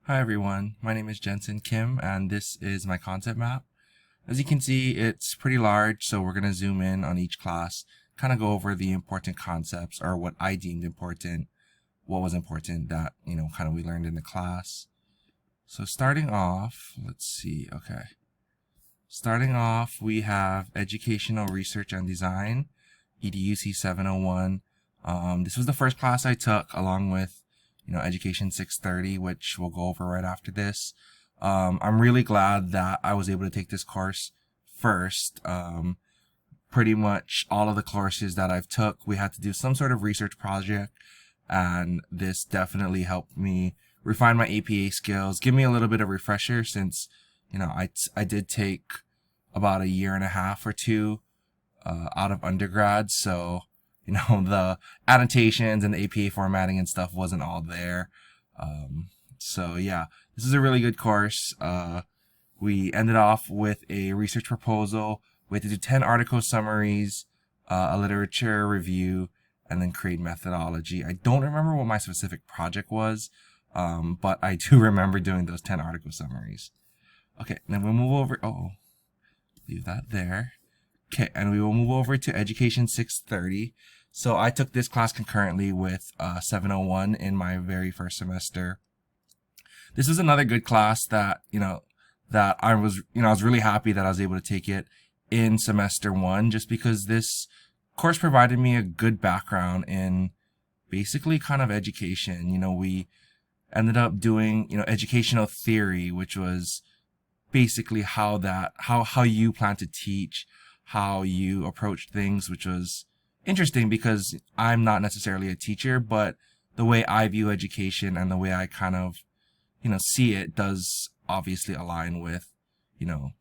Hi everyone, my name is Jensen Kim and this is my concept map. As you can see, it's pretty large, so we're going to zoom in on each class, kind of go over the important concepts or what I deemed important, what was important that, kind of we learned in the class. So starting off, let's see, okay. Starting off, we have Educational Research and Design, EDUC 701. This was the first class I took along with Education 630, which we'll go over right after this. I'm really glad that I was able to take this course first. Pretty much all of the courses that I've took, we had to do some sort of research project, and this definitely helped me refine my APA skills, give me a little bit of refresher since, I did take about a year and a half or two out of undergrad, so the annotations and the APA formatting and stuff wasn't all there. So yeah, this is a really good course. We ended off with a research proposal. We had to do 10 article summaries, a literature review, and then create methodology. I don't remember what my specific project was, but I do remember doing those 10 article summaries. Okay, then we'll move over. Oh, leave that there. Okay, and we will move over to Education 630. So I took this class concurrently with 701 in my very first semester. This is another good class that, that I was really happy that I was able to take it in semester one, just because this course provided me a good background in basically kind of education. We ended up doing, educational theory, which was basically how you plan to teach, how you approach things, which was interesting because I'm not necessarily a teacher, but the way I view education and the way I kind of, see it does obviously align with,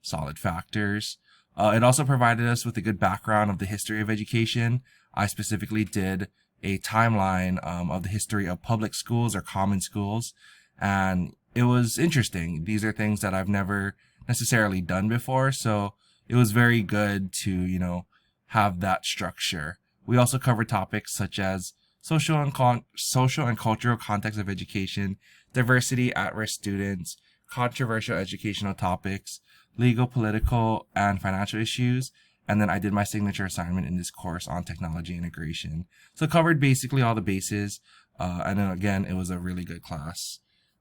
solid factors. It also provided us with a good background of the history of education. I specifically did a timeline of the history of public schools or common schools, and it was interesting. These are things that I've never necessarily done before, so it was very good to, have that structure. We also covered topics such as social and cultural context of education, diversity, at-risk students, controversial educational topics, legal, political, and financial issues. And then I did my signature assignment in this course on technology integration. So it covered basically all the bases. And then again, it was a really good class.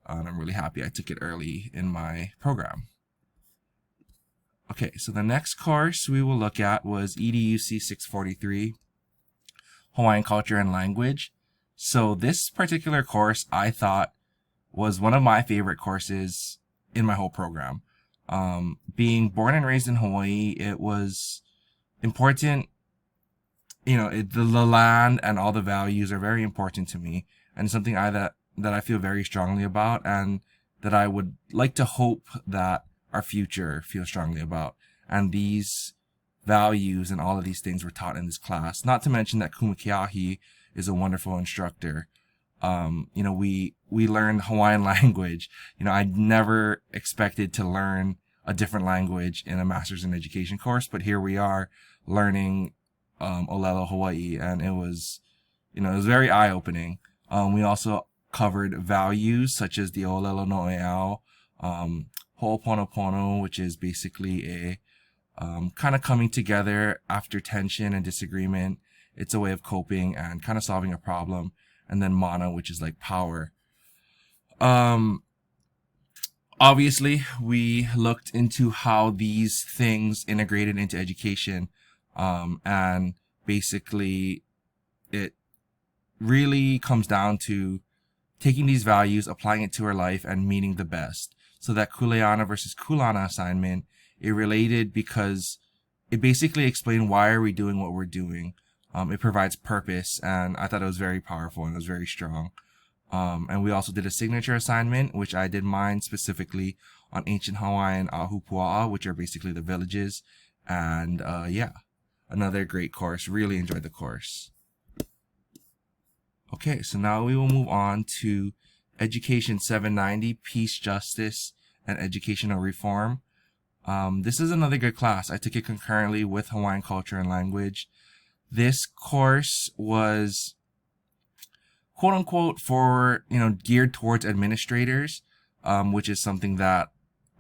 And I'm really happy I took it early in my program. Okay, so the next course we will look at was EDUC 643, Hawaiian Culture and Language. So this particular course I thought was one of my favorite courses in my whole program. Being born and raised in Hawaii, it was important. The land and all the values are very important to me, and something that I feel very strongly about, and that I would like to hope that our future feels strongly about. And these values and all of these things were taught in this class. Not to mention that Kumukiahi is a wonderful instructor. We learned Hawaiian language. I never expected to learn a different language in a master's in education course, but here we are learning Olelo Hawaii, and it was very eye-opening. We also covered values such as the Olelo No'eau, Ho'oponopono, which is basically a kind of coming together after tension and disagreement. It's a way of coping and kind of solving a problem. And then mana, which is like power. Obviously, we looked into how these things integrated into education. And basically, it really comes down to taking these values, applying it to our life, and meaning the best. So that Kuleana versus Kulana assignment, it related because it basically explained why are we doing what we're doing. It provides purpose, and I thought it was very powerful and it was very strong. And we also did a signature assignment, which I did mine specifically on ancient Hawaiian Ahupua'a, which are basically the villages. And yeah, another great course. Really enjoyed the course. Okay, so now we will move on to Education 790, Peace, Justice, and Educational Reform. This is another good class. I took it concurrently with Hawaiian Culture and Language. This course was quote unquote for, geared towards administrators. which is something that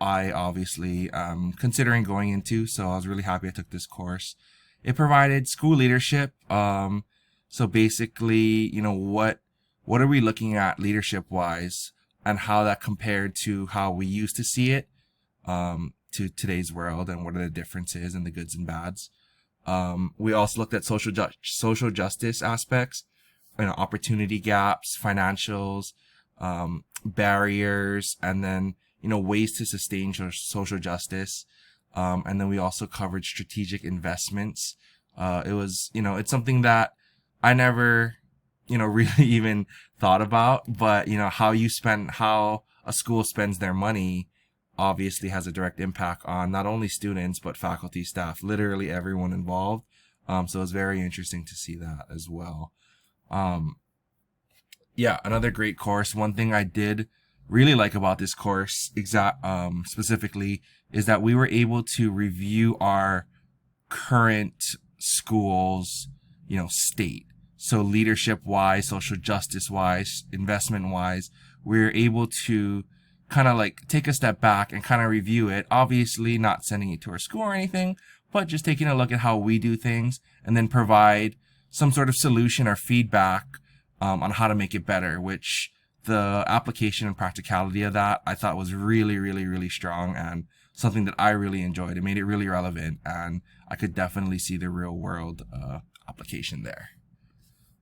I obviously am considering going into. So I was really happy I took this course. It provided school leadership. So basically, what are we looking at leadership wise, and how that compared to how we used to see it, to today's world, and what are the differences and the goods and bads. We also looked at social justice aspects, opportunity gaps, financials, barriers, and then, ways to sustain social justice. And then we also covered strategic investments. It's something that I never, really even thought about, but, how a school spends their money obviously has a direct impact on not only students, but faculty, staff, literally everyone involved. So it's very interesting to see that as well. Yeah, another great course. One thing I did really like about this course specifically is that we were able to review our current school's, state. So leadership wise, social justice wise, investment wise, we're able to kind of like take a step back and kind of review it. Obviously not sending it to our school or anything, but just taking a look at how we do things and then provide some sort of solution or feedback on how to make it better, which the application and practicality of that I thought was really, really, really strong, and something that I really enjoyed. It made it really relevant, and I could definitely see the real world application there.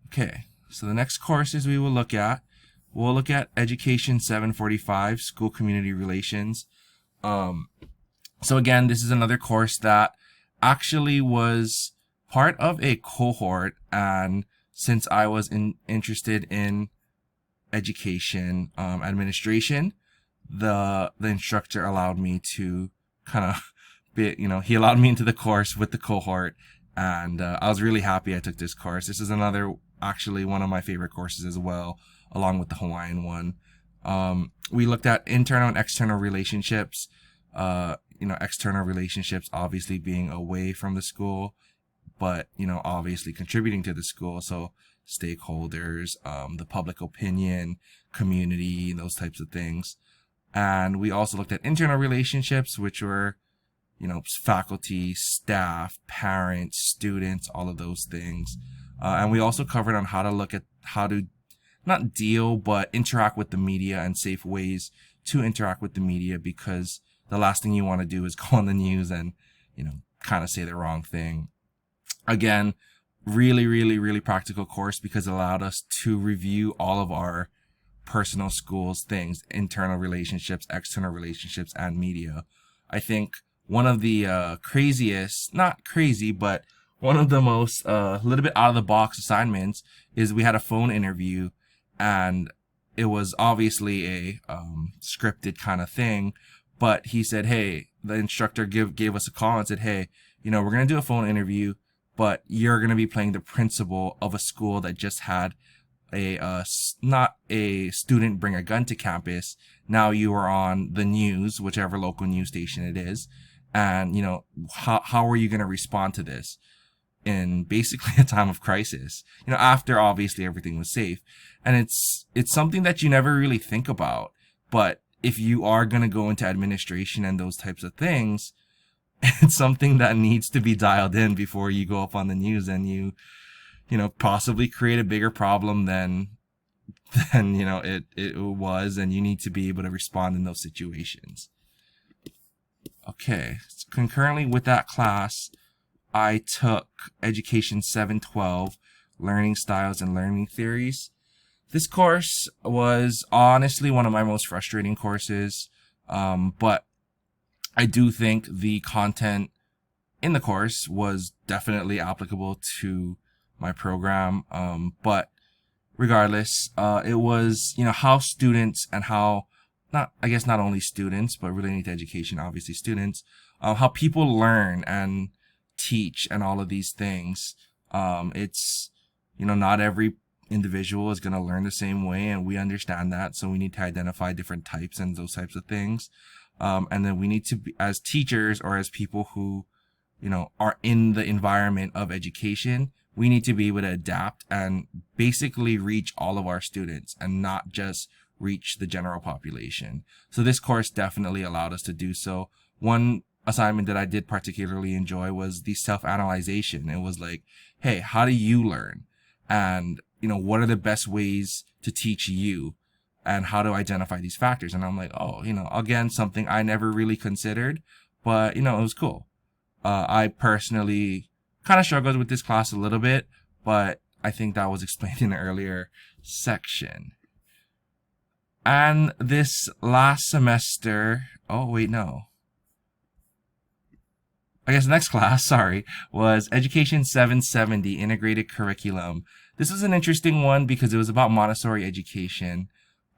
Okay, so the next courses we'll look at Education 745, School Community Relations. So again, this is another course that actually was part of a cohort, and since I was interested in education administration, the instructor allowed me to kind of he allowed me into the course with the cohort, and I was really happy I took this course. This is actually one of my favorite courses as well, along with the Hawaiian one. We looked at internal and external relationships, external relationships obviously being away from the school, but, obviously contributing to the school. So stakeholders, the public opinion, community, those types of things. And we also looked at internal relationships, which were, faculty, staff, parents, students, all of those things. And we also covered on how to not deal, but interact with the media, and safe ways to interact with the media, because the last thing you want to do is go on the news and, kind of say the wrong thing. Again, really, really, really practical course, because it allowed us to review all of our personal schools things, internal relationships, external relationships, and media. I think one of the craziest, not crazy, but one of the most little bit out of the box assignments is we had a phone interview, and it was obviously a scripted kind of thing, but he said, hey, the instructor gave us a call and said, hey, we're going to do a phone interview, but you're going to be playing the principal of a school that just had not a student bring a gun to campus. Now you are on the news, whichever local news station it is. And, how are you going to respond to this in basically a time of crisis, after obviously everything was safe? And it's something that you never really think about. But if you are going to go into administration and those types of things, it's something that needs to be dialed in before you go up on the news and you possibly create a bigger problem than it was, and you need to be able to respond in those situations. Okay, concurrently with that class, I took Education 712, Learning Styles and Learning Theories. This course was honestly one of my most frustrating courses, but I do think the content in the course was definitely applicable to my program. But regardless, it was, how students and how, not only students, but relating to education, obviously students, how people learn and teach and all of these things. It's, not every individual is going to learn the same way, and we understand that. So we need to identify different types and those types of things. And then we need to be, as teachers or as people who, are in the environment of education, we need to be able to adapt and basically reach all of our students and not just reach the general population. So this course definitely allowed us to do so. One assignment that I did particularly enjoy was the self-analyzation. It was like, hey, how do you learn? And, what are the best ways to teach you? And how to identify these factors? And I'm like, oh, again, something I never really considered, but, it was cool. I personally kind of struggled with this class a little bit, but I think that was explained in an earlier section. And this last semester, oh, wait, no. I guess the next class, was Education 770 Integrated Curriculum. This was an interesting one because it was about Montessori education.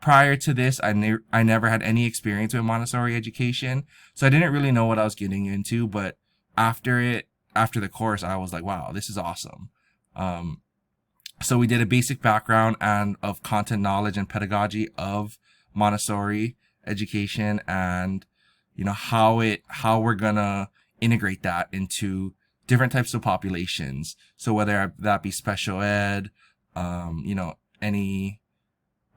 Prior to this, I never had any experience with Montessori education, so I didn't really know what I was getting into, but after the course, I was like, wow, this is awesome. So we did a basic background and of content knowledge and pedagogy of Montessori education, and how we're gonna integrate that into different types of populations. So whether that be special ed, any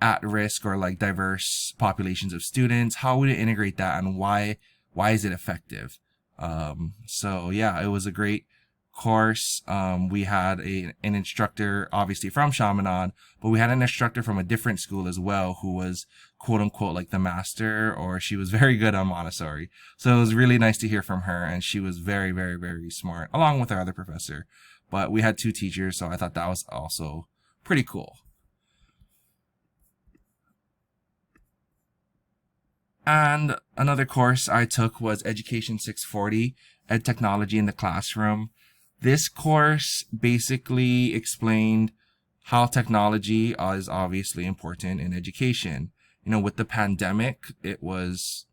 at-risk or like diverse populations of students, how would it integrate that, and why is it effective? So yeah, it was a great course. We had an instructor, obviously from Chaminade, but we had an instructor from a different school as well who was quote unquote like the master, or she was very good on Montessori. So it was really nice to hear from her, and she was very, very, very smart, along with our other professor. But we had two teachers, so I thought that was also pretty cool. And another course I took was Education 640, Ed Technology in the Classroom. This course basically explained how technology is obviously important in education. With the pandemic, it was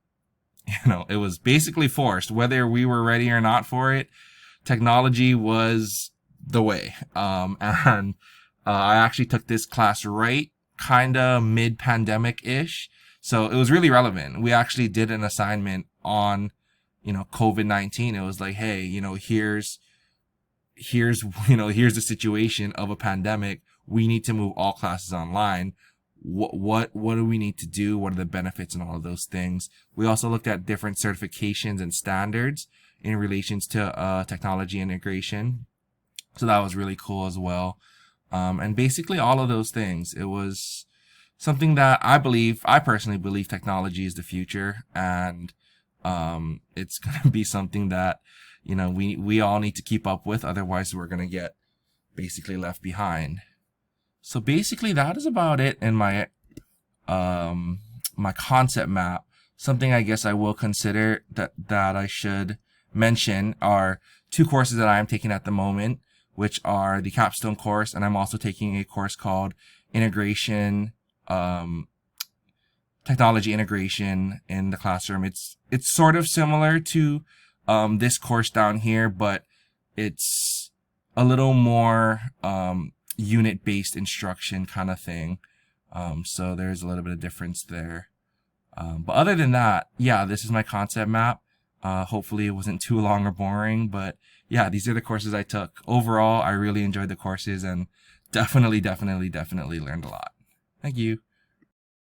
basically forced. Whether we were ready or not for it, technology was the way. And I actually took this class right kind of mid-pandemic-ish. So it was really relevant. We actually did an assignment on, COVID-19. It was like, hey, here's the situation of a pandemic. We need to move all classes online. What do we need to do? What are the benefits and all of those things? We also looked at different certifications and standards in relations to technology integration. So that was really cool as well. And basically all of those things. It was something that I personally believe technology is the future, and it's going to be something that, we all need to keep up with. Otherwise, we're going to get basically left behind. So basically that is about it in my my concept map. Something I guess I will consider that I should mention are two courses that I am taking at the moment, which are the capstone course, and I'm also taking a course called Integration, Technology Integration in the Classroom. It's sort of similar to this course down here, but it's a little more unit-based instruction kind of thing. So there's a little bit of difference there. But other than that, yeah, this is my concept map. Hopefully it wasn't too long or boring, but yeah, these are the courses I took. Overall, I really enjoyed the courses and definitely learned a lot. Thank you.